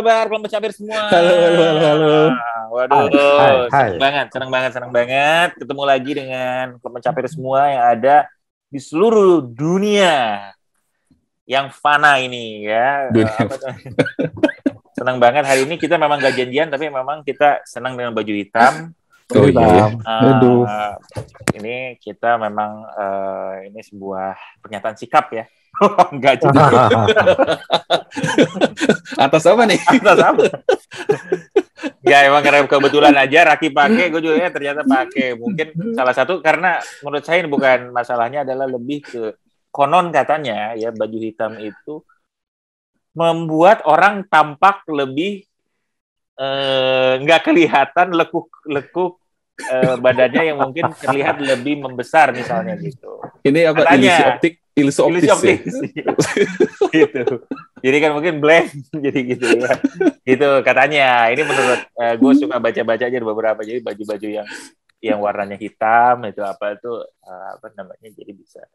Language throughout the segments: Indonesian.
kabar kelompok capir semua? Halo, halo, halo, halo. Waduh, Hai. senang banget ketemu lagi dengan kelompok capir semua yang ada di seluruh dunia yang fana ini ya. Dunia. Senang banget hari ini kita memang gak janjian tapi memang kita senang dengan baju hitam. Oh iya. Aduh. Ini kita memang ini sebuah pernyataan sikap ya. Enggak juga. Atas apa nih? Atas apa? Ya emang karena kebetulan aja Raki pakai, gue juga ya ternyata pakai. Mungkin salah satu karena menurut saya bukan masalahnya adalah lebih ke konon katanya ya baju hitam itu membuat orang tampak lebih nggak kelihatan lekuk badannya yang mungkin terlihat lebih membesar misalnya gitu. Ini apa? Katanya, ilusi optis. Ya? Gitu. Jadi kan mungkin blank jadi gitu ya. Gitu katanya. Ini menurut gue suka baca-baca aja beberapa, jadi baju-baju yang warnanya hitam itu apa itu apa namanya, jadi bisa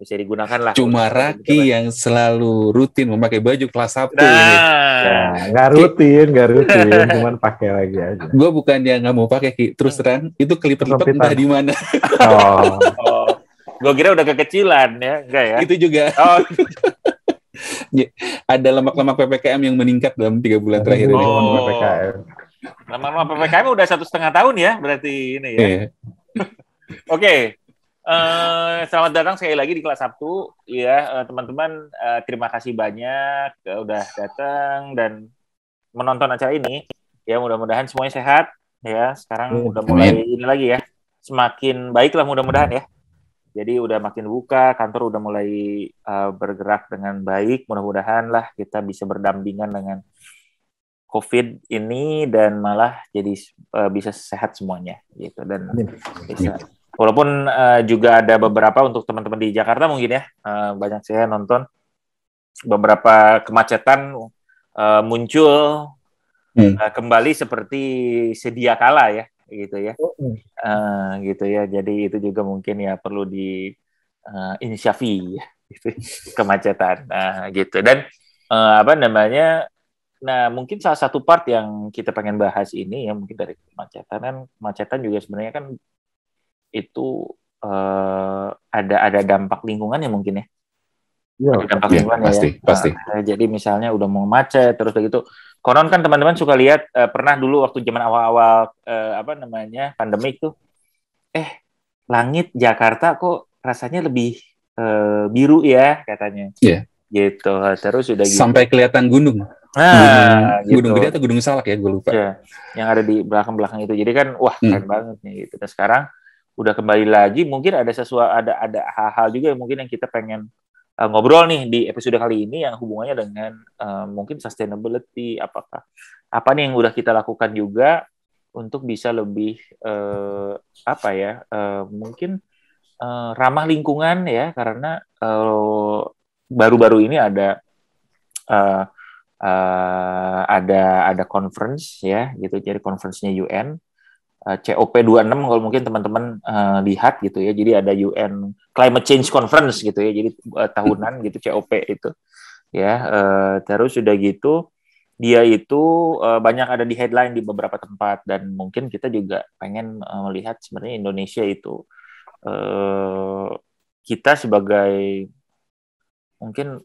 digunakan lah. Cuma Raki yang selalu rutin memakai baju kelas 1 ini. Ya, nggak rutin, cuman pakai lagi aja. Gue bukan yang nggak mau pakai, Ki. Terus terang, itu kelipet-lipet entah di mana. Oh. Gue kira udah kekecilan ya, enggak ya? Itu juga. Oh. Ada lemak-lemak PPKM yang meningkat dalam 3 bulan terakhir ini. PPKM. Lemak-lemak PPKM udah 1,5 tahun ya, berarti ini ya. Oke. Selamat datang sekali lagi di kelas Sabtu ya, teman-teman. Terima kasih banyak udah datang dan menonton acara ini ya. Mudah-mudahan semuanya sehat ya. Sekarang udah mulai ini lagi ya, semakin baik lah mudah-mudahan ya. Jadi udah makin buka, kantor udah mulai bergerak dengan baik. Mudah-mudahan lah kita bisa berdampingan dengan COVID ini dan malah jadi bisa sehat semuanya gitu, dan bisa. Walaupun juga ada beberapa untuk teman-teman di Jakarta mungkin ya, banyak saya nonton beberapa kemacetan muncul kembali seperti sedia kala ya, gitu ya, gitu ya. Jadi itu juga mungkin ya perlu di inisiasi ya, gitu, kemacetan, gitu. Dan apa namanya? Nah mungkin salah satu part yang kita pengen bahas ini ya mungkin dari kemacetan. Kan kemacetan juga sebenarnya kan itu ada dampak lingkungannya mungkin ya. Ada dampak lingkungannya pasti. Jadi misalnya udah mau macet terus begitu. Konon kan teman-teman suka lihat pernah dulu waktu zaman awal-awal apa namanya pandemik tuh, langit Jakarta kok rasanya lebih biru ya katanya. Iya. Gitu. Terus udah gitu. Sampai kelihatan gunung. Gunung Gede atau Gunung Salak ya, gue lupa. Ya, yang ada di belakang-belakang itu. Jadi kan wah keren banget nih gitu. Dan sekarang udah kembali lagi, mungkin ada hal-hal juga yang mungkin yang kita pengen ngobrol nih di episode kali ini yang hubungannya dengan mungkin sustainability, apa nih yang udah kita lakukan juga untuk bisa lebih mungkin ramah lingkungan ya, karena baru-baru ini ada conference ya gitu, jadi conference-nya UN COP26 kalau mungkin teman-teman lihat gitu ya. Jadi ada UN Climate Change Conference gitu ya. Jadi tahunan gitu COP itu ya. Terus udah gitu dia itu banyak ada di headline di beberapa tempat, dan mungkin kita juga pengen melihat sebenarnya Indonesia itu kita sebagai mungkin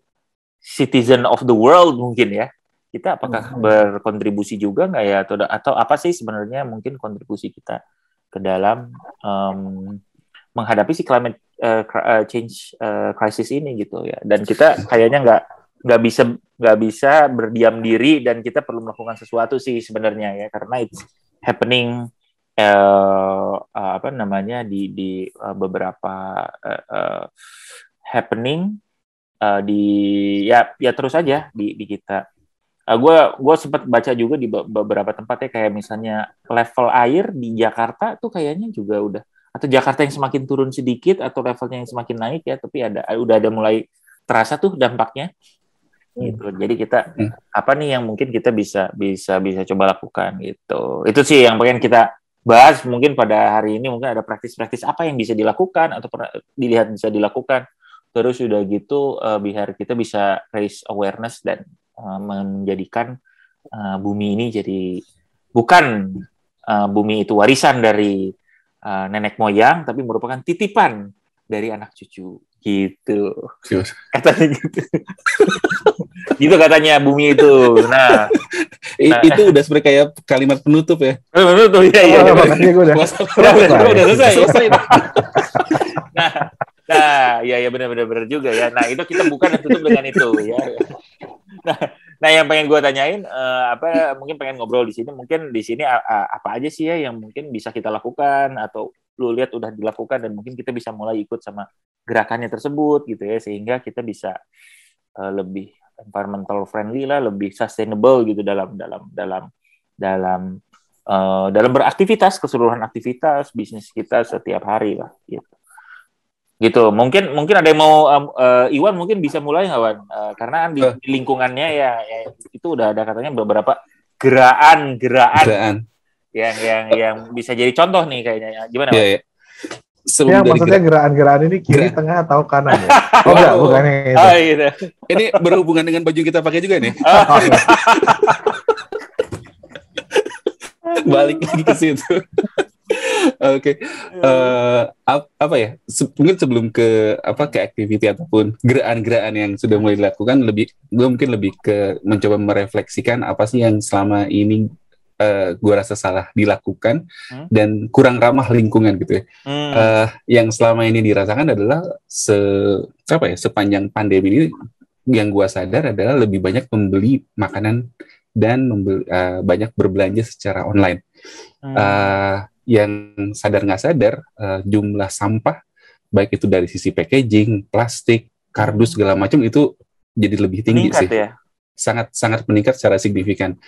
citizen of the world mungkin ya, kita apakah berkontribusi juga nggak ya, atau apa sih sebenarnya mungkin kontribusi kita ke dalam menghadapi si climate change crisis ini gitu ya. Dan kita kayaknya nggak bisa berdiam diri, dan kita perlu melakukan sesuatu sih sebenarnya ya, karena it's happening di beberapa happening di ya terus aja di kita. Gue sempat baca juga di beberapa tempat ya, kayak misalnya level air di Jakarta tuh kayaknya juga udah, atau Jakarta yang semakin turun sedikit atau levelnya yang semakin naik ya, tapi udah ada mulai terasa tuh dampaknya gitu. Jadi kita apa nih yang mungkin kita bisa coba lakukan gitu. Itu sih yang pengen kita bahas mungkin pada hari ini. Mungkin ada praktis-praktis apa yang bisa dilakukan atau dilihat bisa dilakukan. Terus udah gitu biar kita bisa raise awareness dan menjadikan bumi ini jadi bukan bumi itu warisan dari nenek moyang, tapi merupakan titipan dari anak cucu gitu. Katanya gitu. Gitu katanya bumi itu. Nah, itu udah seperti kayak kalimat penutup ya. Penutup ya. Makanya gue udah selesai. Nah, ya benar juga ya. Nah, itu kita bukan dan tutup dengan itu ya. Nah, yang pengen gue tanyain mungkin pengen ngobrol di sini. Mungkin di sini apa aja sih ya yang mungkin bisa kita lakukan atau lu lihat udah dilakukan dan mungkin kita bisa mulai ikut sama gerakannya tersebut gitu ya, sehingga kita bisa lebih environmental friendly lah, lebih sustainable gitu dalam beraktivitas, keseluruhan aktivitas bisnis kita setiap hari lah gitu. Mungkin ada yang mau Iwan mungkin bisa mulai nggak, Wan? Karena di lingkungannya ya itu udah ada katanya beberapa gerakan yang bisa jadi contoh nih kayaknya. Gimana, Wan? Ya. Ya, maksudnya gerakan-gerakan ini kiri, tengah, atau kanan ya? Oh, enggak, bukan itu. Gitu. Ini berhubungan dengan baju kita pakai juga nih. Balik lagi ke situ. Oke. Apa ya? Mungkin sebelum ke activity ataupun gerakan-gerakan yang sudah mulai dilakukan, gue mungkin lebih ke mencoba merefleksikan apa sih yang selama ini gue rasa salah dilakukan dan kurang ramah lingkungan gitu ya. Yang selama ini dirasakan adalah sepanjang pandemi ini yang gue sadar adalah lebih banyak membeli makanan dan banyak berbelanja secara online. Yang sadar nggak sadar jumlah sampah baik itu dari sisi packaging, plastik, kardus segala macam itu jadi lebih tinggi sih. Ya? Sangat meningkat secara signifikan.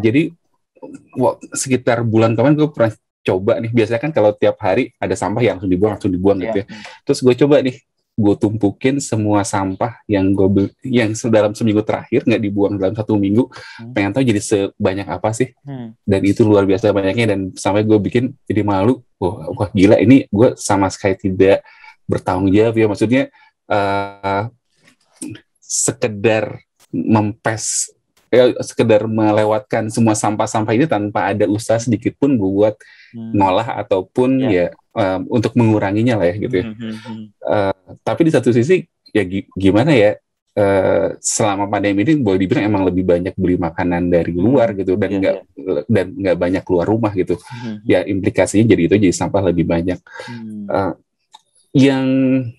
Jadi sekitar bulan kemarin gue pernah coba nih, biasanya kan kalau tiap hari ada sampah yang langsung dibuang gitu ya. Terus gue coba nih, gue tumpukin semua sampah yang dalam seminggu terakhir nggak dibuang dalam 1 minggu, pengen tahu jadi sebanyak apa sih. Dan itu luar biasa banyaknya, dan sampai gue bikin jadi malu. Wah gila, ini gue sama sekali tidak bertanggung jawab ya, maksudnya sekedar sekedar melewatkan semua sampah-sampah ini tanpa ada usaha sedikit pun buat ngolah ataupun untuk menguranginya lah ya gitu ya. Tapi di satu sisi ya gimana ya, selama pandemi ini boleh dibilang emang lebih banyak beli makanan dari luar gitu, dan nggak banyak keluar rumah gitu. Ya implikasinya jadi sampah lebih banyak. Yang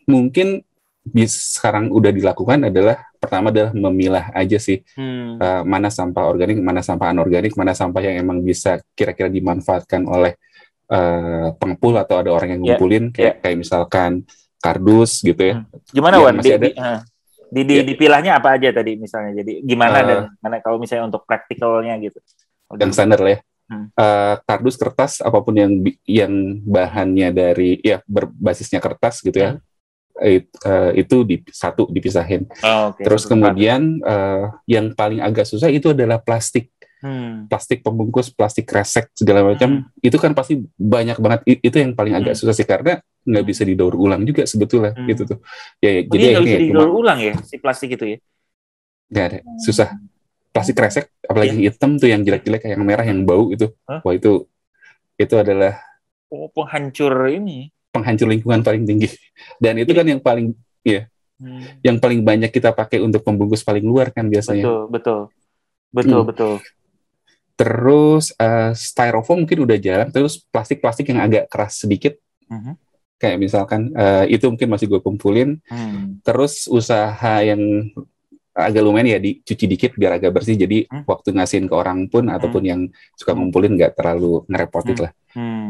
mungkin sekarang udah dilakukan adalah pertama adalah memilah aja sih mana sampah organik, mana sampah anorganik, mana sampah yang emang bisa kira-kira dimanfaatkan oleh pengepul atau ada orang yang ngumpulin kayak misalkan kardus gitu ya. Gimana Wan? Dipilahnya apa aja tadi misalnya? Jadi gimana dan mana kalau misalnya untuk praktikalnya gitu? Yang standar lah ya. Kardus, kertas, apapun yang bahannya dari berbasisnya kertas gitu ya. Itu dipisahin. Terus kemudian yang paling agak susah itu adalah plastik. Plastik pembungkus, plastik kresek segala macam, itu kan pasti banyak banget. Itu yang paling agak susah sih, karena nggak bisa didaur ulang juga sebetulnya gitu tuh. Jadi nggak bisa didaur ulang ya si plastik itu ya? Nggak ada, susah. Plastik kresek, apalagi hitam tuh yang jelek-jelek, yang merah, yang bau itu. Wah itu adalah penghancur lingkungan paling tinggi. Dan itu kan yang paling yang paling banyak kita pakai untuk pembungkus paling luar kan biasanya. Betul. Terus styrofoam mungkin udah jarang. Terus plastik yang agak keras sedikit, kayak misalkan itu mungkin masih gue kumpulin. Terus usaha yang agak lumayan ya, dicuci dikit biar agak bersih. Jadi waktu ngasihin ke orang pun ataupun yang suka ngumpulin nggak terlalu ngerepotin lah.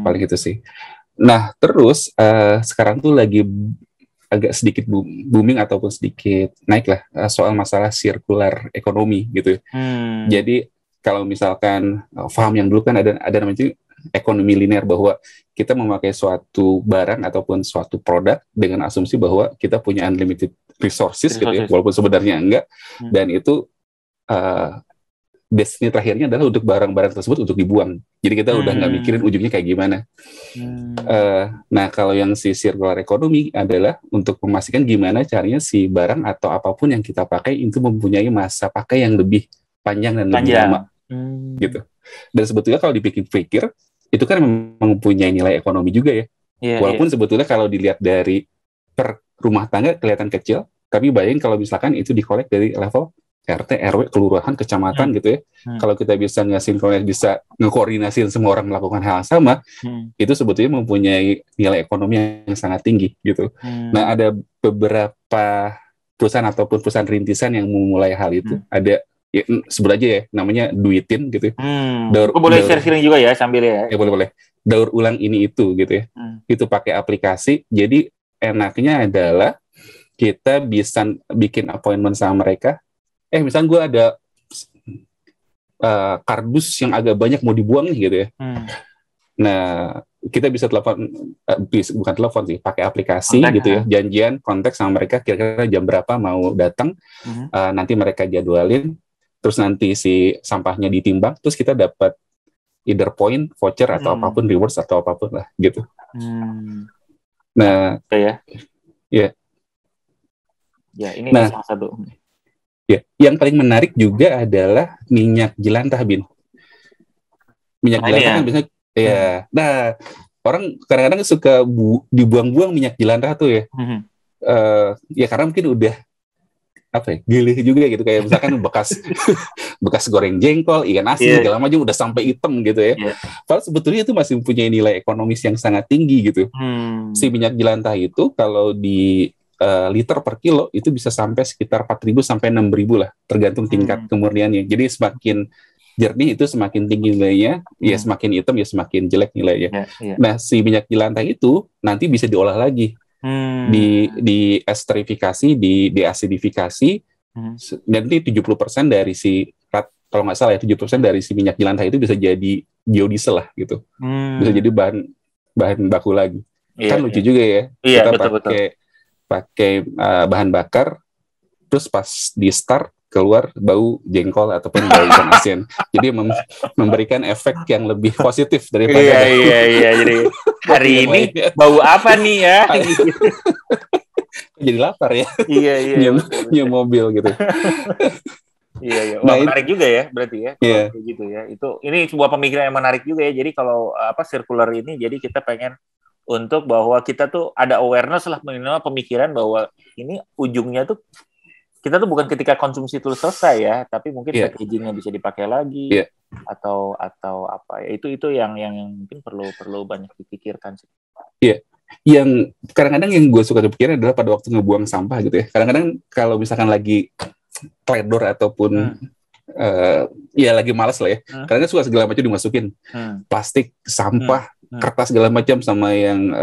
Paling itu sih. Nah, terus sekarang tuh lagi agak sedikit booming ataupun sedikit naik lah soal masalah circular ekonomi gitu. Jadi kalau misalkan paham yang dulu kan ada namanya ekonomi linear, bahwa kita memakai suatu barang ataupun suatu produk dengan asumsi bahwa kita punya unlimited resources gitu ya, walaupun sebenarnya enggak. Dan itu destiny terakhirnya adalah untuk barang-barang tersebut untuk dibuang. Jadi kita udah nggak mikirin ujungnya kayak gimana. Nah, kalau yang si circular economy adalah untuk memastikan gimana caranya si barang atau apapun yang kita pakai itu mempunyai masa pakai yang lebih panjang dan lebih lama gitu. Dan sebetulnya kalau dipikir-pikir itu kan memang mempunyai nilai ekonomi juga ya. Walaupun sebetulnya kalau dilihat dari per rumah tangga kelihatan kecil, tapi bayangin kalau misalkan itu dikolek dari level RT, RW, kelurahan, kecamatan gitu ya. Kalau kita bisa nge-sinkronis, bisa ngekoordinasiin semua orang melakukan hal yang sama, itu sebetulnya mempunyai nilai ekonomi yang sangat tinggi gitu. Nah, ada beberapa perusahaan ataupun perusahaan rintisan yang memulai hal itu. Ada ya, sebut aja ya, namanya Duitin gitu ya. Boleh share-sharing juga ya sambil ya. Ya boleh. Daur ulang ini itu gitu ya. Itu pakai aplikasi. Jadi enaknya adalah kita bisa bikin appointment sama mereka. Misalnya gue ada kardus yang agak banyak mau dibuang nih gitu ya. Nah, kita bisa telepon, bukan telepon sih, pakai aplikasi kontak, gitu ya, janjian kontak sama mereka kira-kira jam berapa mau datang, nanti mereka jadwalin, terus nanti si sampahnya ditimbang, terus kita dapat either point, voucher atau apapun, rewards atau apapun lah gitu. Nah, ya ini salah satu. Ya, yang paling menarik juga adalah minyak jelantah, Bin. Minyak jelantah kan biasanya nah, orang kadang-kadang suka dibuang-buang minyak jelantah tuh ya. Ya karena mungkin udah gilih juga gitu, kayak misalkan bekas goreng jengkol, ikan asin segala macam udah sampai hitam gitu ya. Padahal sebetulnya itu masih mempunyai nilai ekonomis yang sangat tinggi gitu. Si minyak jelantah itu kalau di liter per kilo itu bisa sampai sekitar 4.000 sampai 6.000 lah, tergantung tingkat kemurniannya. Jadi semakin jernih itu semakin tinggi nilainya, ya semakin hitam ya semakin jelek nilainya. Nah, si minyak jelantah itu nanti bisa diolah lagi, di esterifikasi, di asidifikasi, dan nanti 70% dari si, kalau nggak salah ya 70% dari si minyak jelantah itu bisa jadi biodiesel lah gitu, bisa jadi bahan baku lagi. Kan lucu juga ya, kita pakai bahan bakar, terus pas di start keluar bau jengkol ataupun bau ikan asin. Jadi memberikan efek yang lebih positif daripada jadi hari ini bau apa nih ya? Jadi lapar ya. Nyium mobil gitu. Wah, menarik juga ya berarti ya kalau gitu ya. Ini sebuah pemikiran yang menarik juga ya. Jadi kalau circular ini, jadi kita pengen untuk bahwa kita tuh ada awareness lah, minimal pemikiran bahwa ini ujungnya tuh kita tuh bukan ketika konsumsi itu selesai ya, tapi mungkin packagingnya bisa dipakai lagi atau apa ya, itu yang mungkin perlu banyak dipikirkan sih. Yang kadang-kadang yang gue suka kepikiran adalah pada waktu ngebuang sampah gitu ya. Kadang-kadang kalau misalkan lagi teledor ataupun lagi malas lah ya, kadang-kadang suka segala macam dimasukin, plastik, sampah, kertas segala macam sama yang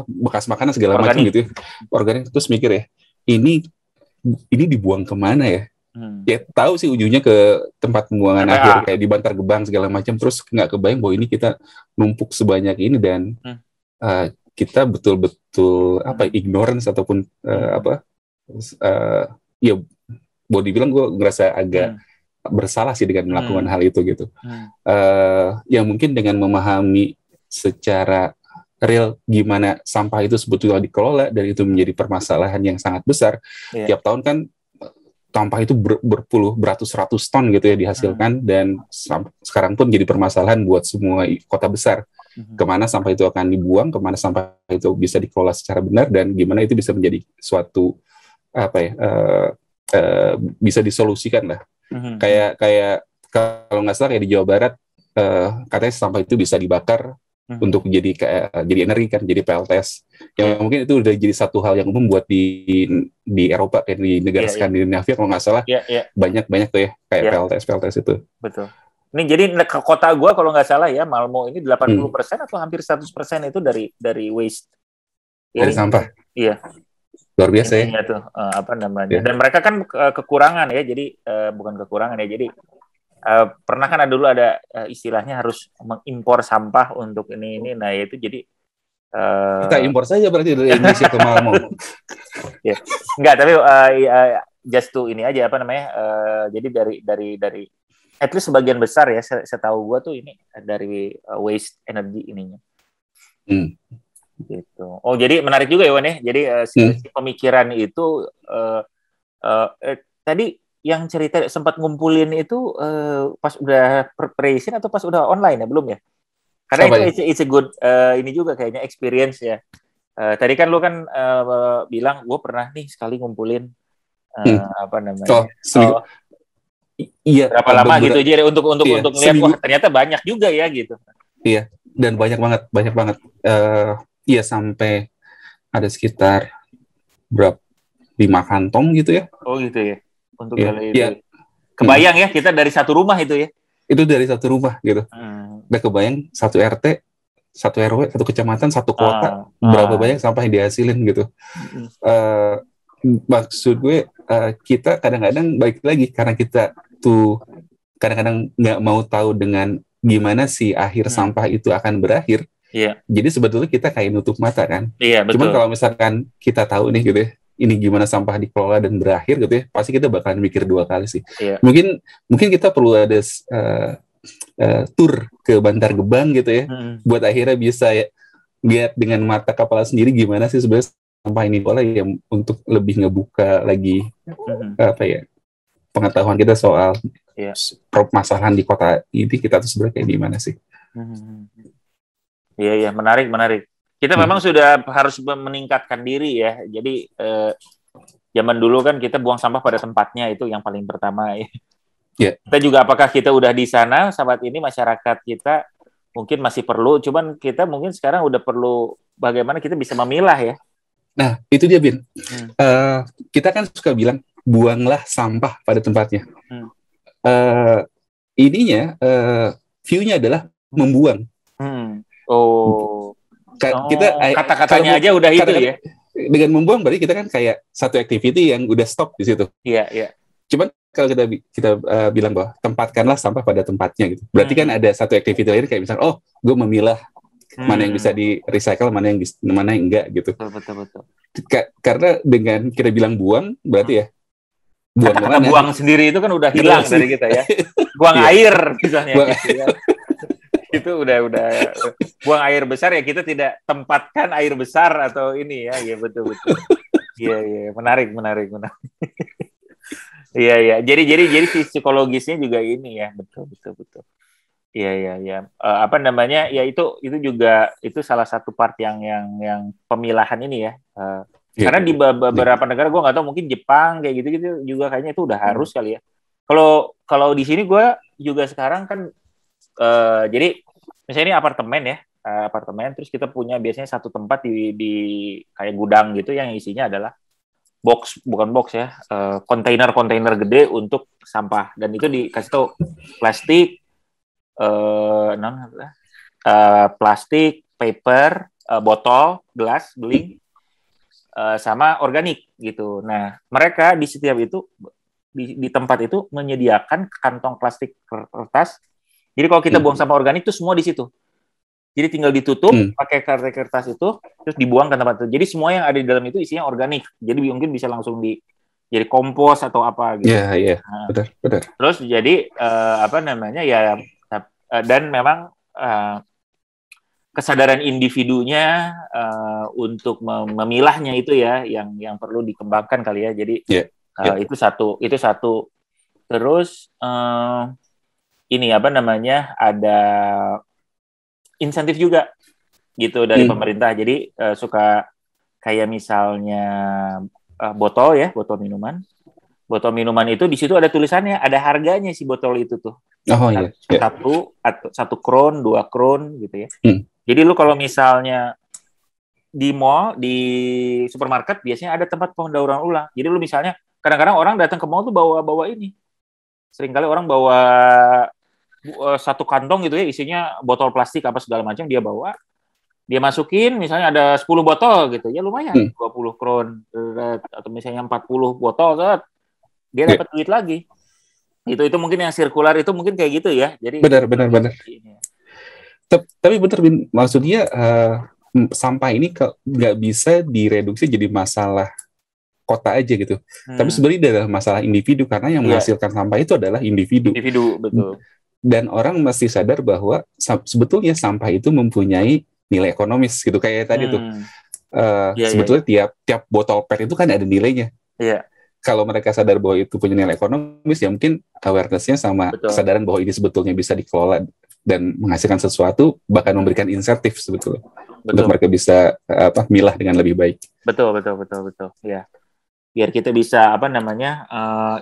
bekas makanan segala macam gitu ya. Organik, terus mikir ya, ini dibuang kemana ya? Ya tahu sih ujungnya ke tempat pembuangan akhir kayak di Bantar Gebang segala macam, terus nggak kebayang bahwa ini kita numpuk sebanyak ini dan kita betul-betul ignorance ataupun boleh dibilang gue ngerasa agak bersalah sih dengan melakukan hal itu gitu. Yang mungkin dengan memahami secara real gimana sampah itu sebetulnya dikelola dan itu menjadi permasalahan yang sangat besar. Tiap tahun kan sampah itu beratus-ratus ton gitu ya dihasilkan, dan sekarang pun jadi permasalahan buat semua kota besar. Kemana sampah itu akan dibuang, kemana sampah itu bisa dikelola secara benar, dan gimana itu bisa menjadi suatu bisa disolusikan lah. Kayak kalau nggak salah kayak di Jawa Barat, katanya sampah itu bisa dibakar untuk jadi energi kan, jadi PLTS. Yang mungkin itu udah jadi satu hal yang umum buat di Eropa, kayak di negara Skandinavia kalau nggak salah, banyak tuh ya kayak PLTS itu. Betul. Ini jadi ke kota gue kalau nggak salah ya, Malmo ini 80% atau hampir 100% itu dari waste. Dari sampah. Iya. Luar biasa ya. Tuh, Dan mereka kan kekurangan ya, jadi bukan kekurangan ya, jadi pernah kan dulu ada istilahnya harus mengimpor sampah untuk ini. Nah itu jadi kita impor saja berarti dari Indonesia ke Malmo. Enggak, tapi just to ini aja jadi dari at least sebagian besar ya, setahu gue tuh ini dari waste energy ininya. Gitu. Oh, jadi menarik juga ya Wan ya. Jadi si pemikiran itu tadi yang cerita sempat ngumpulin itu pas udah preparation atau pas udah online ya, belum ya? Karena itu it's a good ini juga kayaknya experience ya. Tadi kan lu kan bilang gue pernah nih sekali ngumpulin apa namanya? Iya. Berapa lama gitu jadi untuk ngeliat wah ternyata banyak juga ya gitu. Iya, dan banyak banget. Iya sampai ada sekitar berapa 5 kantong gitu ya. Oh gitu ya. Untuk kali itu. Kebayang ya kita dari satu rumah itu ya. Itu dari satu rumah gitu. Udah kebayang satu RT, satu RW, satu kecamatan, satu kota, berapa banyak sampah yang dihasilin gitu. Maksud gue kita kadang-kadang balik lagi karena kita tuh kadang-kadang nggak mau tahu dengan gimana sih akhir sampah itu akan berakhir. Iya. Jadi sebetulnya kita kayak nutup mata kan. Iya, betul. Cuman kalau misalkan kita tahu nih gitu ya, ini gimana sampah dikelola dan berakhir gitu ya, pasti kita bakalan mikir 2 kali sih. Iya. Mungkin kita perlu ada tour ke Bantar Gebang gitu ya, buat akhirnya bisa ya, lihat dengan mata kepala sendiri gimana sih sebenarnya sampah ini dikelola ya, untuk lebih ngebuka lagi pengetahuan kita soal permasalahan di kota ini kita tuh sebenarnya kayak gimana sih. Iya, menarik. Kita memang sudah harus meningkatkan diri ya. Jadi zaman dulu kan kita buang sampah pada tempatnya, itu yang paling pertama ya. Yeah. Kita juga apakah kita udah di sana saat ini, masyarakat kita mungkin masih perlu, cuman kita mungkin sekarang udah perlu bagaimana kita bisa memilah ya. Nah, itu dia Bin. Kita kan suka bilang buanglah sampah pada tempatnya. View-nya adalah membuang. Kita kata-katanya aja udah itu ya. Dengan membuang berarti kita kan kayak satu activity yang udah stop di situ. Iya. Cuman kalau kita bilang bahwa tempatkanlah sampah pada tempatnya gitu. Berarti kan ada satu activity lain kayak misalnya, gue memilah mana yang bisa di recycle, mana yang enggak gitu. Betul. Karena dengan kita bilang buang berarti ya buang sendiri itu kan udah hilang dari kita ya. Buang air misalnya gitu ya. Itu udah buang air besar ya, kita tidak tempatkan air besar atau ini ya. Ya betul. Iya, menarik. Iya. Jadi psikologisnya juga ini ya, betul. Iya. Apa namanya? Ya itu juga itu salah satu part yang pemilahan ini ya. Karena di beberapa negara gue nggak tahu, mungkin Jepang kayak gitu juga kayaknya itu udah harus kali ya. Kalau di sini gue juga sekarang kan jadi misalnya ini apartemen, terus kita punya biasanya satu tempat di kayak gudang gitu yang isinya adalah bukan box ya, kontainer gede untuk sampah, dan itu dikasih tahu plastik, plastik, paper, botol, gelas, beling, sama organik gitu. Nah, mereka di setiap itu di tempat itu menyediakan kantong plastik kertas. Jadi kalau kita buang sampah organik itu semua di situ. Jadi tinggal ditutup pakai kertas itu, terus dibuang ke tempat itu. Jadi semua yang ada di dalam itu isinya organik. Jadi mungkin bisa langsung jadi kompos atau apa gitu. Iya, benar. Terus jadi dan memang kesadaran individunya untuk memilahnya itu ya yang perlu dikembangkan kali ya. Jadi itu satu. Terus ini ada insentif juga gitu dari pemerintah. Jadi suka kayak misalnya botol minuman. Botol minuman itu di situ ada tulisannya, ada harganya si botol itu tuh. Oh iya. Satu kron, 2 kron gitu ya. Jadi lu kalau misalnya di mall, di supermarket biasanya ada tempat pendauran ulang. Jadi lu misalnya kadang-kadang orang datang ke mall tuh bawa ini. Seringkali orang bawa satu kantong gitu ya, isinya botol plastik apa segala macam, dia bawa, dia masukin, misalnya ada 10 botol gitu, ya lumayan, 20 kron, atau misalnya 40 botol, dia dapat duit lagi. Itu mungkin yang sirkular itu mungkin kayak gitu ya. Jadi benar. Tapi benar, maksudnya sampah ini nggak bisa direduksi jadi masalah kota aja gitu. Tapi sebenarnya adalah masalah individu, karena yang menghasilkan sampah itu adalah individu. Betul. Dan orang mesti sadar bahwa sebetulnya sampah itu mempunyai nilai ekonomis gitu, kayak tadi tuh. Sebetulnya tiap botol PET itu kan ada nilainya. Iya. kalau mereka sadar bahwa itu punya nilai ekonomis, ya mungkin awareness-nya sama kesadaran bahwa ini sebetulnya bisa dikelola dan menghasilkan sesuatu, bahkan memberikan insentif sebetulnya untuk mereka bisa milah dengan lebih baik. Betul ya. Biar kita bisa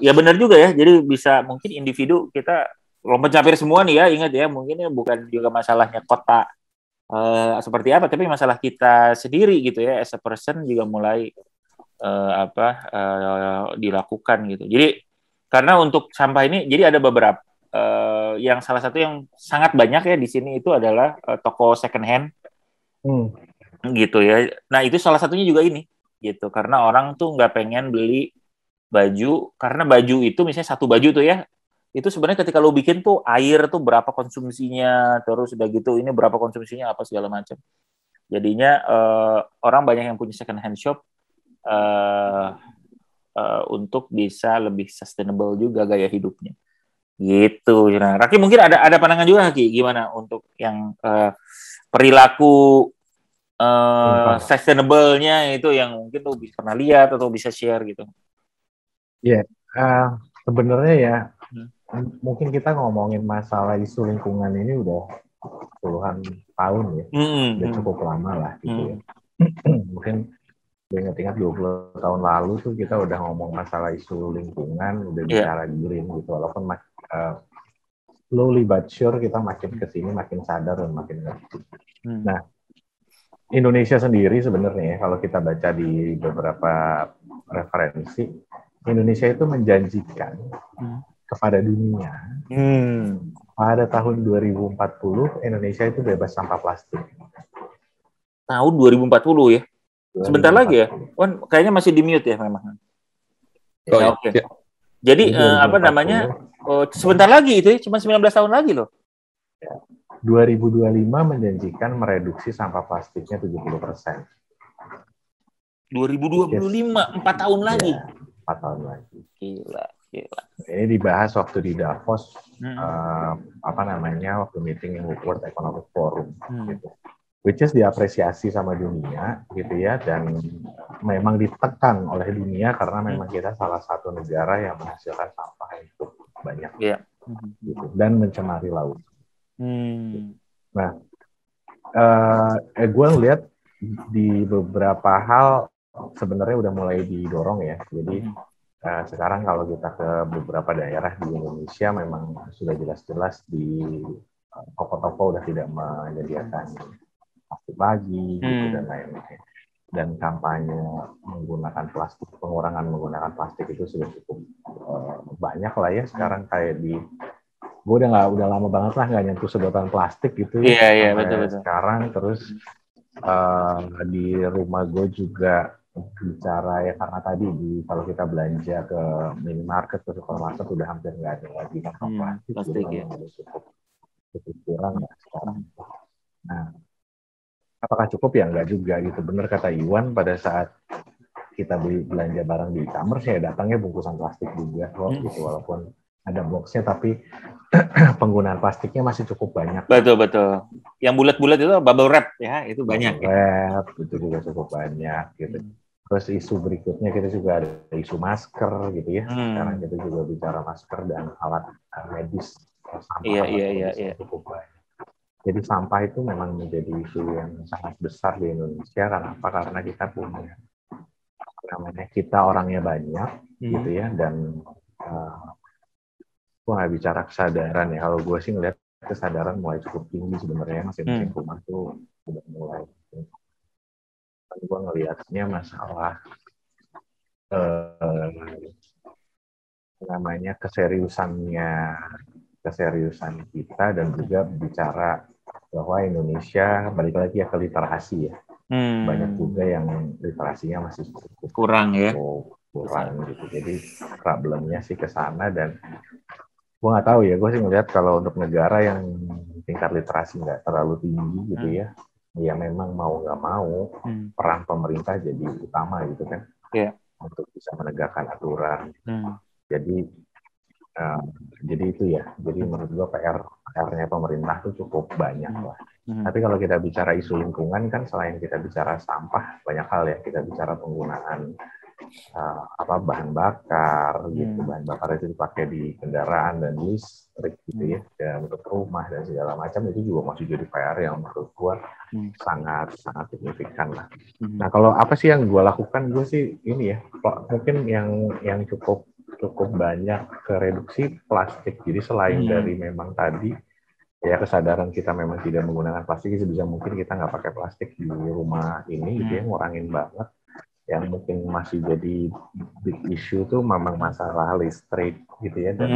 ya benar juga ya. Jadi bisa mungkin individu kita lompat capir semua nih ya, ingat ya, mungkin ya bukan juga masalahnya kota seperti apa, tapi masalah kita sendiri gitu ya, as a person juga mulai dilakukan gitu. Jadi karena untuk sampah ini, jadi ada beberapa yang salah satu yang sangat banyak ya di sini itu adalah toko second hand gitu ya. Nah itu salah satunya juga ini gitu, karena orang tuh nggak pengen beli baju, karena baju itu misalnya satu baju tuh ya, itu sebenarnya ketika lo bikin tuh air tuh berapa konsumsinya, terus udah gitu ini berapa konsumsinya apa segala macam. Jadinya orang banyak yang punya second hand shop untuk bisa lebih sustainable juga gaya hidupnya. Gitu. Nah, Raki mungkin ada pandangan juga Raki, gimana untuk yang perilaku sustainable-nya itu yang mungkin lo bisa pernah lihat atau bisa share gitu. Ya, sebenarnya ya mungkin kita ngomongin masalah isu lingkungan ini udah puluhan tahun ya, udah cukup lama lah gitu ya. Mungkin ingat-ingat 20 tahun lalu tuh kita udah ngomong masalah isu lingkungan, udah bicara green gitu, walaupun slowly but sure kita makin kesini makin sadar dan makin ngerti. Nah, Indonesia sendiri sebenarnya kalau kita baca di beberapa referensi, Indonesia itu menjanjikan kepada dunia pada tahun 2040 Indonesia itu bebas sampah plastik. Tahun 2040 ya? Sebentar lagi ya? Wan, kayaknya masih di mute ya memang. Oke. Jadi sebentar lagi itu ya, cuma 19 tahun lagi loh. 2025 menjanjikan mereduksi sampah plastiknya 70%. 2025, 4 tahun lagi. 4 tahun lagi. Gila. Ini dibahas waktu di Davos, waktu meeting World Economic Forum, gitu. Which is diapresiasi sama dunia, gitu ya, dan memang ditekan oleh dunia karena memang kita salah satu negara yang menghasilkan sampah yang cukup banyak, gitu, dan mencemari laut. Nah, gue lihat di beberapa hal sebenarnya udah mulai didorong ya. Jadi sekarang kalau kita ke beberapa daerah di Indonesia memang sudah jelas-jelas di toko-toko udah tidak menyediakan plastik lagi gitu dan lain-lain. Dan kampanye menggunakan plastik, pengurangan menggunakan plastik itu sudah cukup banyak lah ya sekarang. Kayak gue udah lama banget lah nggak nyentuh sedotan plastik gitu ya. Iya, betul. Sekarang terus di rumah gue juga bicara ya, karena tadi kalau kita belanja ke minimarket ke supermarket udah hampir nggak ada lagi kantong plastik ya. Cukup kurang ya sekarang. Nah, apakah cukup ya? Nggak juga gitu. Bener kata Iwan, pada saat kita belanja barang di e-commerce ya datangnya bungkusan plastik juga kok gitu, walaupun ada boxnya tapi penggunaan plastiknya masih cukup banyak. Betul. Yang bulat-bulat itu bubble wrap ya, itu banyak. Bubble wrap itu juga cukup banyak gitu. Terus isu berikutnya kita juga ada isu masker gitu ya. Sekarang kita juga bicara masker dan alat medis. Sampah cukup banyak. Jadi sampah itu memang menjadi isu yang sangat besar di Indonesia. Karena kita punya kita orangnya banyak gitu ya, dan gue nggak bicara kesadaran ya. Kalau gue sih ngeliat kesadaran mulai cukup tinggi sebenarnya, masing-masing rumah tuh udah mulai. Gue ngelihatnya masalah keseriusan kita, dan juga bicara bahwa Indonesia balik lagi ya ke literasi ya. Banyak juga yang literasinya masih cukup kurang ya. Kurang gitu. Jadi problemnya sih ke sana, dan gue nggak tahu ya. Gue sih ngelihat kalau untuk negara yang tingkat literasi nggak terlalu tinggi gitu ya memang mau nggak mau peran pemerintah jadi utama gitu kan, untuk bisa menegakkan aturan. Jadi itu ya. Jadi menurut gue PR-nya pemerintah tuh cukup banyak lah. Tapi kalau kita bicara isu lingkungan kan, selain kita bicara sampah, banyak hal ya. Kita bicara penggunaan bahan bakar gitu, bahan bakar itu dipakai di kendaraan dan listrik gitu ya, dan untuk rumah dan segala macam, itu juga masih jadi PR yang menurut gue sangat signifikan lah. Nah, kalau apa sih yang gue lakukan, gue sih ini ya, mungkin yang cukup banyak ke reduksi plastik. Jadi selain dari memang tadi ya kesadaran kita memang tidak menggunakan plastik, sebisa mungkin kita nggak pakai plastik di rumah ini gitu ya, ngurangin banget. Yang mungkin masih jadi big issue tuh memang masalah listrik gitu ya, dan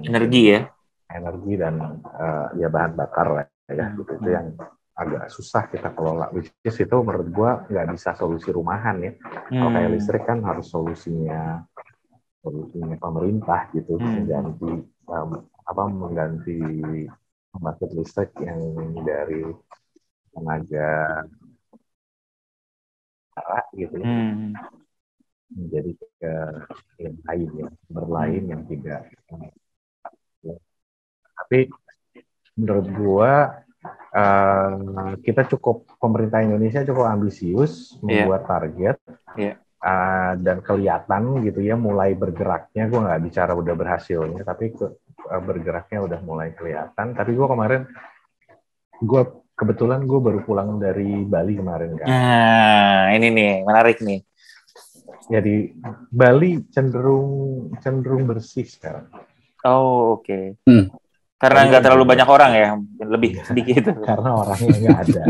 energi ya, energi dan ya bahan bakar lah ya, gitu. Itu yang agak susah kita kelola, which is itu menurut gua nggak bisa solusi rumahan ya. Kalau kayak listrik kan harus solusinya pemerintah gitu, mengganti pembangkit listrik yang dari tenaga gitu ya, menjadi ke yang lain ya, berlain yang tidak. Tapi menurut gua kita pemerintah Indonesia cukup ambisius membuat target. Dan kelihatan gitu ya mulai bergeraknya. Gue nggak bicara udah berhasilnya, tapi bergeraknya udah mulai kelihatan. Tapi gue kemarin, kebetulan gue baru pulang dari Bali kemarin kan. Nah, ini nih menarik nih. Jadi Bali cenderung bersih sekarang. Oh, oke. Karena nggak terlalu banyak orang ya, lebih sedikit. Karena orangnya nggak ada.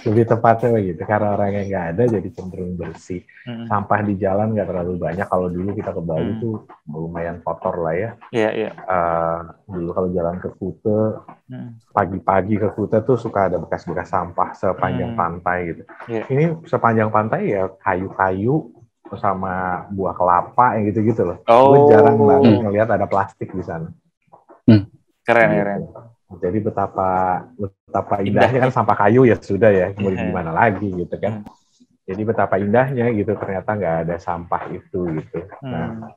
Lebih tepatnya begitu, karena orangnya nggak ada jadi cenderung bersih. Sampah di jalan nggak terlalu banyak. Kalau dulu kita ke Bali tuh lumayan kotor lah ya. Iya. Dulu kalau jalan ke Kuta, pagi-pagi ke Kuta tuh suka ada bekas-bekas sampah sepanjang pantai gitu. Ini sepanjang pantai ya kayu-kayu sama buah kelapa yang gitu-gitu loh. Gue jarang banget ngelihat ada plastik di sana. Keren. Jadi betapa indahnya kan sampah kayu ya sudah ya, mau gimana lagi gitu kan. Jadi betapa indahnya gitu, ternyata nggak ada sampah itu gitu. Nah,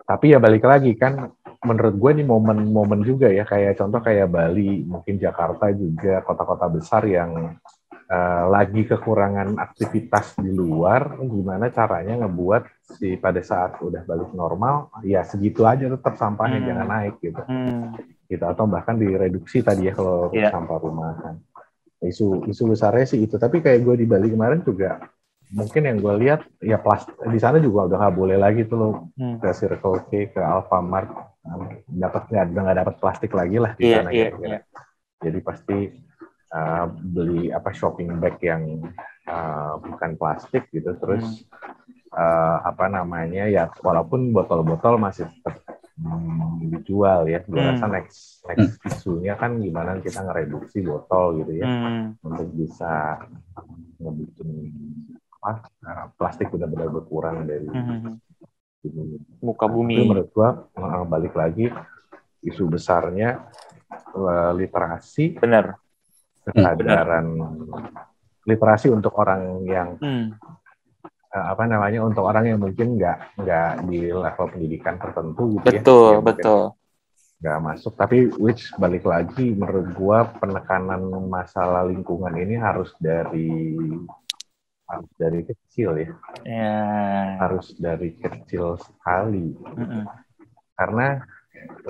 tapi ya balik lagi kan, menurut gue ini momen juga ya, kayak contoh kayak Bali, mungkin Jakarta juga, kota-kota besar yang lagi kekurangan aktivitas di luar, gimana caranya ngebuat pada saat udah balik normal, ya segitu aja tetap sampahnya jangan naik gitu. Gitu, atau bahkan direduksi tadi ya kalau sampah rumahan. Isu besarnya sih itu. Tapi kayak gue di Bali kemarin juga, mungkin yang gue lihat ya di sana juga udah nggak boleh lagi tuh lo ke Circle K, ke Alfamart, nggak dapat plastik lagi lah di sana kira-kira. Jadi pasti beli shopping bag yang bukan plastik gitu, terus ya walaupun botol-botol masih tetap dijual ya. Gue rasa next isunya kan gimana kita ngereduksi botol gitu ya, untuk bisa ngebikin plastik benar-benar berkurang dari muka bumi. Tapi menurut gue balik lagi isu besarnya literasi. Benar. Kesadaran literasi untuk orang yang untuk orang yang mungkin nggak di level pendidikan tertentu gitu. Betul. Nggak masuk, tapi which balik lagi menurut gua penekanan masalah lingkungan ini harus dari kecil ya. Harus dari kecil sekali. Karena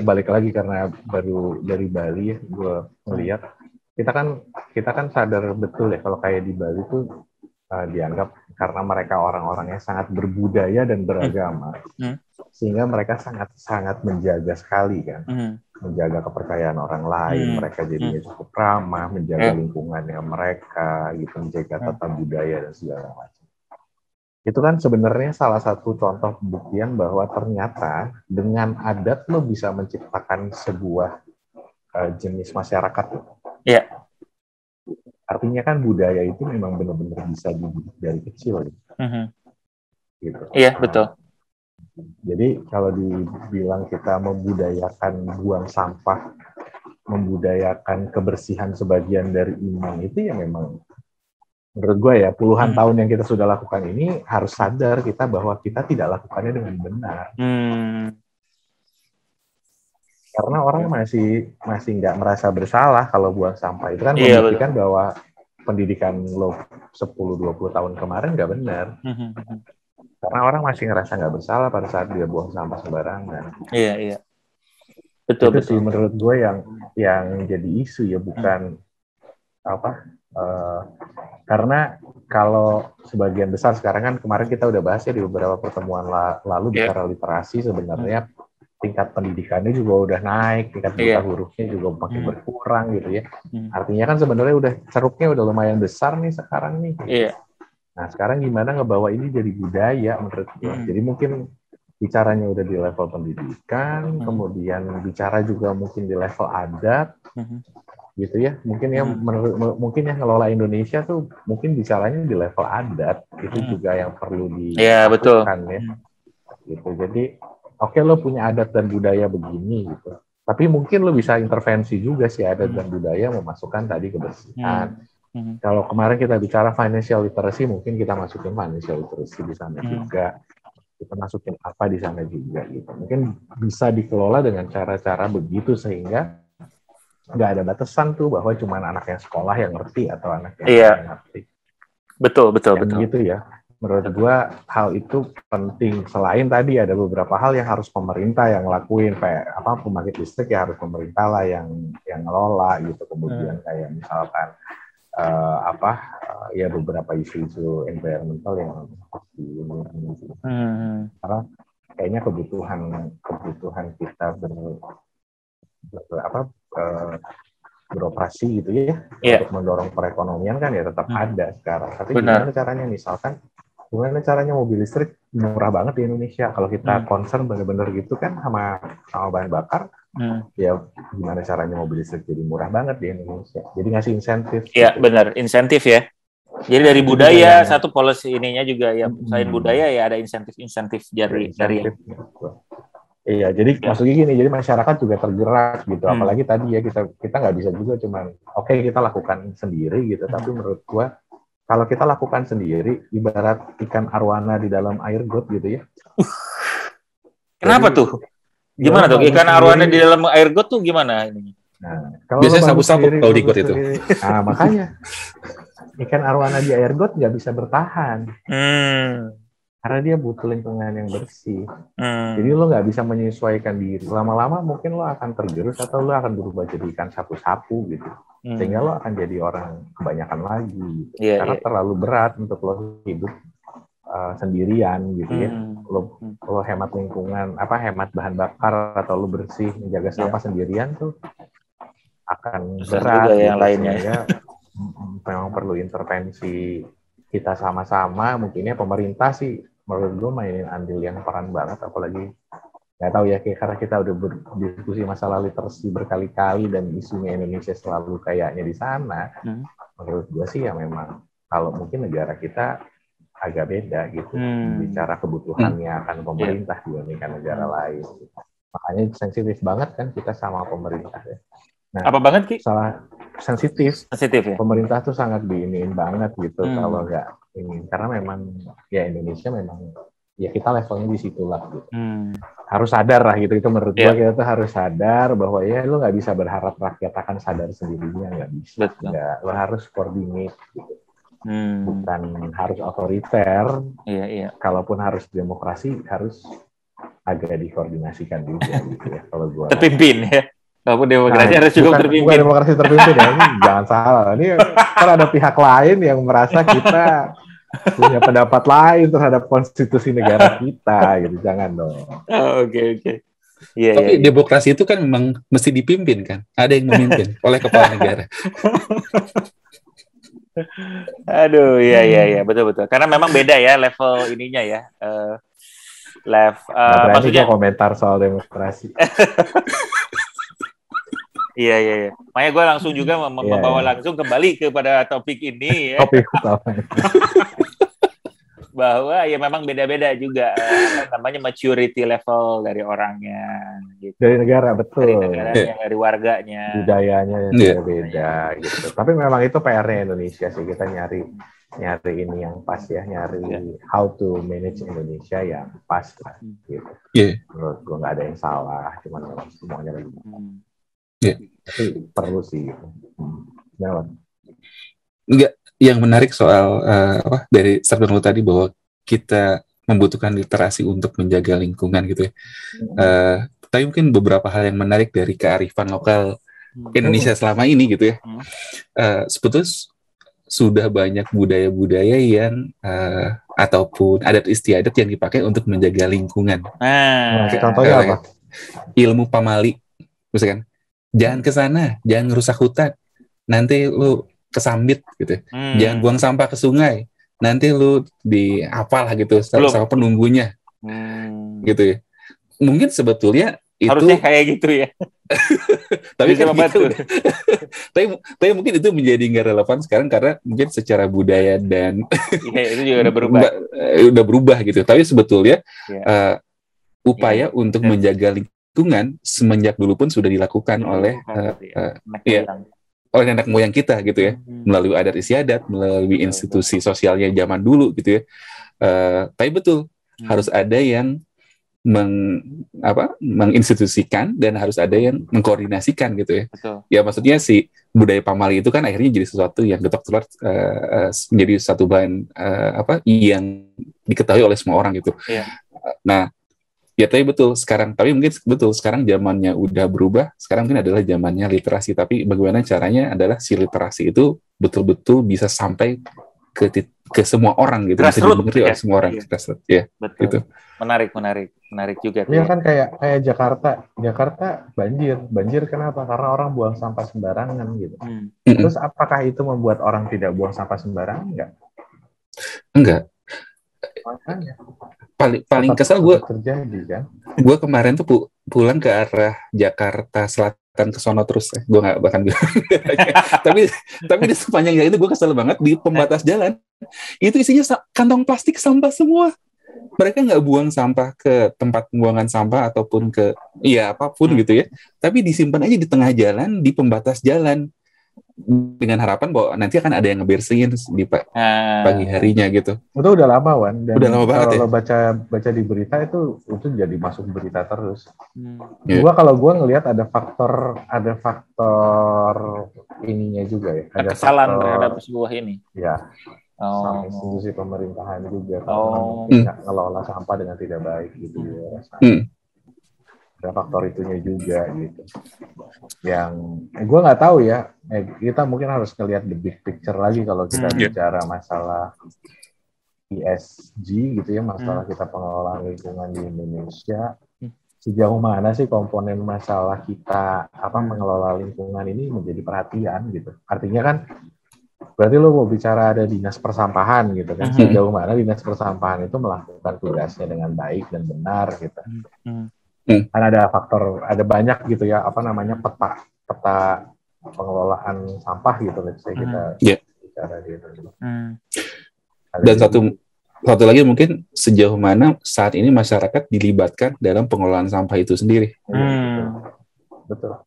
balik lagi, karena baru dari Bali ya, gua melihat kita kan sadar betul ya kalau kayak di Bali tuh dianggap karena mereka orang-orangnya sangat berbudaya dan beragama, sehingga mereka sangat menjaga sekali kan, menjaga kepercayaan orang lain, mereka jadinya cukup ramah, menjaga lingkungannya mereka, gitu, menjaga tata budaya dan segala macam. Itu kan sebenarnya salah satu contoh pembuktian bahwa ternyata dengan adat lo bisa menciptakan sebuah jenis masyarakat. Iya. Artinya kan budaya itu memang benar-benar bisa dididik dari kecil. Gitu. Iya, betul. Jadi kalau dibilang kita membudayakan buang sampah, membudayakan kebersihan sebagian dari iman, itu ya memang menurut gue ya puluhan tahun yang kita sudah lakukan ini harus sadar kita bahwa kita tidak lakukannya dengan benar. Karena orang masih nggak merasa bersalah kalau buang sampah. Itu kan membuktikan bahwa pendidikan lo 10-20 tahun kemarin nggak benar. Karena orang masih ngerasa nggak bersalah pada saat dia buang sampah sembarangan. Iya. Betul. Sih menurut gue yang jadi isu ya, bukan karena kalau sebagian besar sekarang kan, kemarin kita udah bahas ya di beberapa pertemuan lalu bicara literasi, sebenarnya tingkat pendidikannya juga udah naik, tingkat buta hurufnya juga makin berkurang gitu ya. Artinya kan sebenarnya udah ceruknya udah lumayan besar nih sekarang nih. Iya. Nah sekarang gimana ngebawa ini jadi budaya menurut gue. Jadi mungkin bicaranya udah di level pendidikan, kemudian bicara juga mungkin di level adat, gitu ya. Mungkin mungkin yang ngelola Indonesia tuh mungkin bicaranya di level adat, itu juga yang perlu dilakukan ya. Gitu. Jadi oke, lo punya adat dan budaya begini gitu. Tapi mungkin lo bisa intervensi juga sih adat dan budaya, memasukkan tadi kebersihan. Kalau kemarin kita bicara financial literacy, mungkin kita masukin financial literacy di sana juga. Kita masukin apa di sana juga gitu. Mungkin bisa dikelola dengan cara-cara begitu sehingga nggak ada batasan tuh bahwa cuma anak yang sekolah yang ngerti atau anak yang ngerti. Betul. Gitu ya. Menurut gua hal itu penting. Selain tadi ada beberapa hal yang harus pemerintah yang lakuin, kayak pembangkit listrik ya harus pemerintah lah yang ngelola gitu. Kemudian kayak misalkan ya beberapa isu-isu environmental yang karena kayaknya kebutuhan kita beroperasi gitu ya, untuk mendorong perekonomian kan ya tetap ada sekarang. Tapi gimana caranya, misalkan gimana caranya mobil listrik murah banget di Indonesia, kalau kita concern bener-bener gitu kan sama bahan bakar, ya gimana caranya mobil listrik jadi murah banget di Indonesia, jadi ngasih insentif. Iya gitu. Benar, insentif ya. Jadi dari budaya satu policy ininya juga ya, selain budaya ya ada insentif dari Iya, jadi maksudnya gini, jadi masyarakat juga tergerak gitu. Apalagi tadi ya kita nggak bisa juga cuman kita lakukan sendiri gitu. Tapi menurut gua kalau kita lakukan sendiri, ibarat ikan arwana di dalam air got gitu ya. Kenapa tuh? Gimana tuh ikan arwana di dalam air got tuh gimana ini? Nah, kalau biasanya sapu-sapu kalau di got itu. Nah, makanya ikan arwana di air got nggak bisa bertahan. Karena dia butuh lingkungan yang bersih. Jadi lo nggak bisa menyesuaikan diri. Lama-lama mungkin lo akan tergerus atau lo akan berubah jadi ikan sapu-sapu gitu. Sehingga lo akan jadi orang kebanyakan lagi. Gitu. Karena terlalu berat untuk lo hidup sendirian gitu ya. Lo hemat lingkungan, hemat bahan bakar atau lo bersih, menjaga sampah sendirian tuh akan berat. Gitu, yang lainnya ya. Memang perlu intervensi kita sama-sama. Mungkinnya pemerintah sih menurut gue mainin andil yang peran banget, apalagi nggak tahu ya, karena kita udah berdiskusi masalah literasi berkali-kali dan isunya Indonesia selalu kayaknya di sana. Menurut gue sih ya memang kalau mungkin negara kita agak beda gitu bicara kebutuhannya akan pemerintah dibandingkan negara lain. Makanya sensitif banget kan kita sama pemerintah ya. Nah, apa banget Ki? Salah sensitif ya. Pemerintah tuh sangat diiniin banget gitu kalau nggak ini, karena memang ya Indonesia memang ya kita levelnya di situlah gitu. Harus sadar lah gitu, itu menurut gua kita tuh harus sadar bahwa ya lu nggak bisa berharap rakyat akan sadar sendirinya, nggak bisa. Nggak, lo harus coordinate gitu. Bukan harus otoriter. Kalaupun harus demokrasi harus agak dikoordinasikan juga gitu ya kalau gua. Terpimpin ya. Walaupun demokrasi harus cukup terpimpin. Bukan demokrasi terpimpin ya, ini jangan salah. Ini kan ada pihak lain yang merasa kita punya pendapat lain terhadap konstitusi negara kita, gitu. Jangan dong. Oke. Tapi demokrasi itu kan memang mesti dipimpin kan? Ada yang memimpin oleh kepala negara. Aduh, iya, betul. Karena memang beda ya level ininya ya. Maksudnya komentar soal demokrasi. Iya. Makanya gue langsung juga membawa langsung kembali kepada topik ini ya. Topik utama. Bahwa ya memang beda-beda juga namanya maturity level dari orangnya. Gitu. Dari negara, betul. Dari negaranya, dari warganya. Budayanya juga beda gitu. Tapi memang itu PR-nya Indonesia sih, kita nyari ini yang pas ya, nyari how to manage Indonesia yang pas lah gitu. Menurut gue nggak ada yang salah, cuman memang semuanya lagi. Tapi perlu sih. Enggak, yang menarik soal dari statement lo tadi bahwa kita membutuhkan literasi untuk menjaga lingkungan gitu ya. Tapi mungkin beberapa hal yang menarik dari kearifan lokal Indonesia selama ini gitu ya. Sebetulnya sudah banyak budaya-budaya yang ataupun adat istiadat yang dipakai untuk menjaga lingkungan. Contohnya apa? Ilmu pamali, misalkan jangan ke sana, jangan ngerusak hutan, nanti lu kesambit gitu. Jangan buang sampah ke sungai, nanti lu apalah gitu sama penunggunya, gitu ya. Mungkin sebetulnya itu harusnya kayak gitu ya. tapi kan tapi mungkin itu menjadi nggak relevan sekarang karena mungkin secara budaya dan itu juga udah berubah. Udah berubah gitu. Tapi sebetulnya upaya untuk menjaga lingkungan semenjak dulu pun sudah dilakukan oleh oleh nenek moyang kita gitu ya, melalui adat istiadat, melalui institusi sosialnya zaman dulu gitu ya. Tapi betul harus ada yang menginstitusikan dan harus ada yang mengkoordinasikan gitu ya. Betul. Ya maksudnya si budaya pamali itu kan akhirnya jadi sesuatu yang getok telur menjadi satu bahan yang diketahui oleh semua orang gitu. Yeah. Nah, ya tapi betul sekarang zamannya udah berubah. Sekarang mungkin adalah zamannya literasi, tapi bagaimana caranya adalah si literasi itu betul-betul bisa sampai ke semua orang gitu, bisa dimengerti oleh semua orang. Betul. Gitu. Menarik juga. Iya kan kayak Jakarta banjir kenapa? Karena orang buang sampah sembarangan gitu. Terus apakah itu membuat orang tidak buang sampah sembarangan? Enggak. Paling kesal gue terjadi kan. Gue kemarin tuh pulang ke arah Jakarta Selatan ke sono terus. Gue nggak bahkan tapi di sepanjang jalan itu gue kesel banget di pembatas jalan. Itu isinya kantong plastik sampah semua. Mereka nggak buang sampah ke tempat pembuangan sampah ataupun ke apapun gitu ya. Tapi disimpan aja di tengah jalan, di pembatas jalan. Dengan harapan bahwa nanti akan ada yang ngebersihin di pagi harinya gitu. Itu udah lama, Wan. Dan udah lama banget kalau baca di berita itu jadi masuk berita terus. Kalau gue ngelihat ada faktor ininya juga ya. Ada kesalahan terhadap sebuah ini. Ya. Sama institusi pemerintahan juga karena mungkin nggak ngelola sampah dengan tidak baik gitu ya. Ada faktor itunya juga gitu. Yang gue nggak tahu ya. Kita mungkin harus ngelihat the big picture lagi kalau kita bicara masalah ESG gitu ya, masalah kita pengelolaan lingkungan di Indonesia. Sejauh mana sih komponen masalah kita mengelola lingkungan ini menjadi perhatian gitu. Artinya kan berarti lo mau bicara ada dinas persampahan gitu kan. Sejauh mana dinas persampahan itu melakukan tugasnya dengan baik dan benar gitu. Kan ada ada banyak gitu ya, peta pengelolaan sampah gitu, let's say kita bicara gitu. Dan satu lagi mungkin sejauh mana saat ini masyarakat dilibatkan dalam pengelolaan sampah itu sendiri. Betul.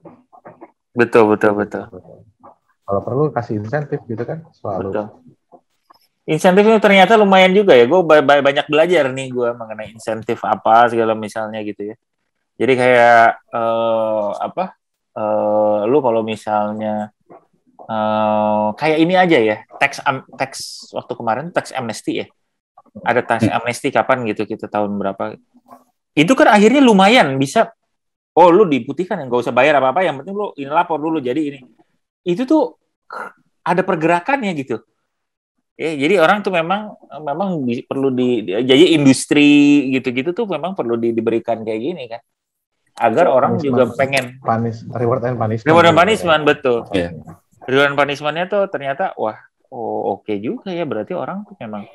Kalau perlu kasih insentif gitu kan selalu. Betul. Insentif itu ternyata lumayan juga ya. Gue banyak belajar nih gue mengenai insentif apa segala misalnya gitu ya. Jadi kayak lu kalau misalnya kayak ini aja ya, tax waktu kemarin tax amnesty ya. Ada tax amnesty kapan gitu kita tahun berapa. Itu kan akhirnya lumayan bisa lu diputihkan ya, nggak usah bayar apa-apa, yang penting lu ini lapor dulu jadi ini. Itu tuh ada pergerakannya gitu. Jadi orang tuh memang perlu jadi industri gitu-gitu tuh memang perlu diberikan kayak gini kan. Agar orang juga pengen reward and punishment betul. Reward and punishment-nya tuh ternyata oke juga ya, berarti orang tuh memang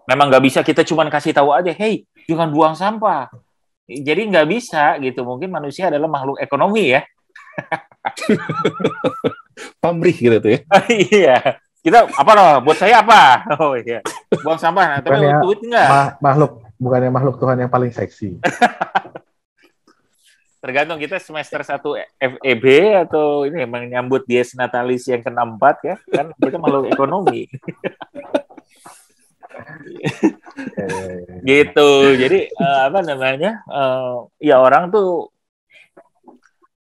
nggak bisa kita cuman kasih tahu aja, hey jangan buang sampah. Jadi nggak bisa gitu. Mungkin manusia adalah makhluk ekonomi ya. Pamrih gitu tuh ya. Iya. Kita apa loh? Buat saya apa? Oh iya. Buang sampah. Tapi duit enggak. Bukannya makhluk Tuhan yang paling seksi. Tergantung kita semester 1 FEB atau ini menyambut Dies Natalis yang ke-64 ya. Kan kita makhluk ekonomi. Gitu. Jadi ya orang tuh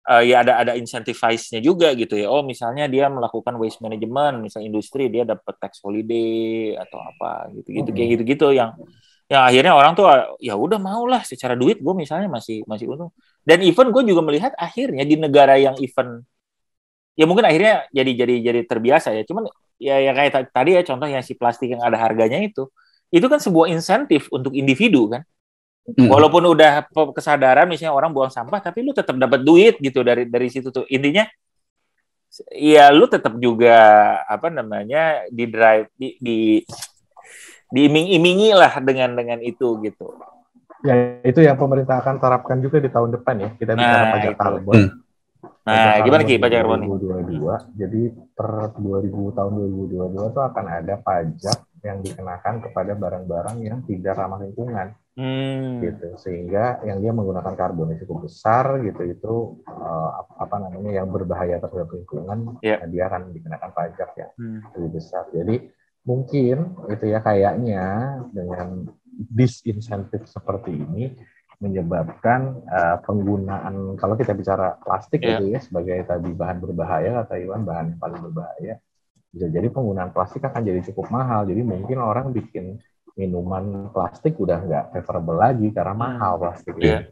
ya ada incentivize-nya juga gitu ya. Oh, misalnya dia melakukan waste management, misalnya industri dia dapat tax holiday atau apa gitu-gitu kayak gitu-gitu yang akhirnya orang tuh ya udah maulah secara duit gue misalnya masih untung. Dan even gue juga melihat akhirnya di negara yang even ya mungkin akhirnya jadi terbiasa ya. Cuman ya kayak tadi ya contoh yang si plastik yang ada harganya itu kan sebuah insentif untuk individu kan. Walaupun udah kesadaran misalnya orang buang sampah tapi lu tetap dapat duit gitu dari situ tuh. Intinya ya lu tetap juga apa namanya di drive diiming-imingi lah dengan itu gitu. Ya itu yang pemerintah akan terapkan juga di tahun depan ya. Kita bicara pajak karbon. Nah, gimana Ki pajak karbon nih? 2022. Jadi per tahun 2022 itu akan ada pajak yang dikenakan kepada barang-barang yang tidak ramah lingkungan. Gitu. Sehingga yang dia menggunakan karbon yang cukup besar gitu itu yang berbahaya terhadap lingkungan, dia akan dikenakan pajak yang lebih besar. Jadi mungkin itu ya kayaknya dengan disinsentif seperti ini menyebabkan penggunaan, kalau kita bicara plastik gitu ya sebagai tadi bahan berbahaya, kata Iwan bahan yang paling berbahaya, bisa jadi penggunaan plastik akan jadi cukup mahal. Jadi mungkin orang bikin minuman plastik udah nggak favorable lagi karena mahal plastiknya.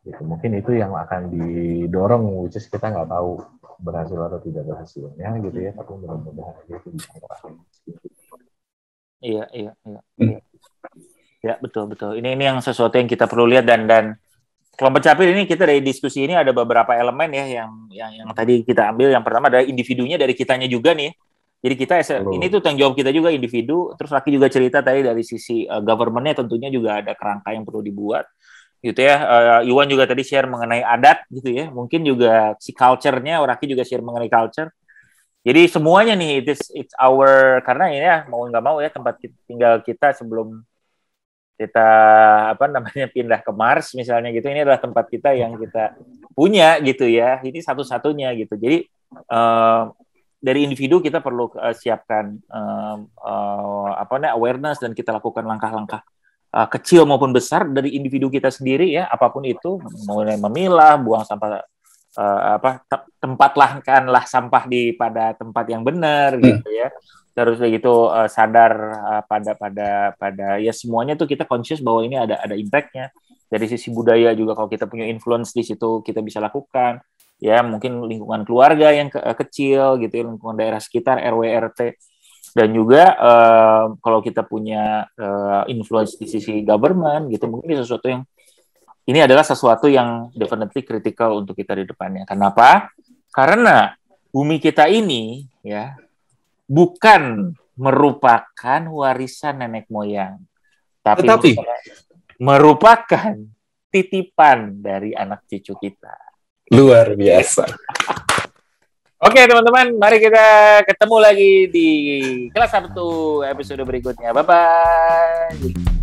Gitu. Mungkin itu yang akan didorong, which is kita nggak tahu berhasil atau tidak berhasilnya gitu ya, tapi mudah-mudahan itu bisa terakhir. Iya. Ya, betul. Ini yang sesuatu yang kita perlu lihat dan kelompok capil ini kita dari diskusi ini ada beberapa elemen ya yang tadi kita ambil. Yang pertama adalah individunya dari kitanya juga nih. Jadi kita ini tuh tanggung jawab kita juga individu. Terus Raki juga cerita tadi dari sisi government-nya tentunya juga ada kerangka yang perlu dibuat. Gitu ya. Iwan juga tadi share mengenai adat gitu ya. Mungkin juga si culture-nya, Raki juga share mengenai culture. Jadi semuanya nih it's our, karena ini ya mau nggak mau ya tempat tinggal kita sebelum kita pindah ke Mars misalnya gitu, ini adalah tempat kita yang kita punya gitu ya, ini satu-satunya gitu. Jadi dari individu kita perlu siapkan awareness dan kita lakukan langkah-langkah kecil maupun besar dari individu kita sendiri ya, apapun itu, mulai memilah, buang sampah tempatkanlah sampah pada tempat yang benar gitu ya. Terus begitu sadar pada ya semuanya tuh kita conscious bahwa ini ada impact-nya. Dari sisi budaya juga kalau kita punya influence di situ kita bisa lakukan. Ya mungkin lingkungan keluarga yang kecil gitu ya, lingkungan daerah sekitar RW RT. Dan juga kalau kita punya influence di sisi government gitu, mungkin sesuatu yang ini adalah sesuatu yang definitely critical untuk kita di depannya. Kenapa? Karena bumi kita ini ya bukan merupakan warisan nenek moyang, tapi merupakan titipan dari anak cucu kita. Luar biasa. Oke teman-teman, mari kita ketemu lagi di kelas Sabtu episode berikutnya. Bye-bye.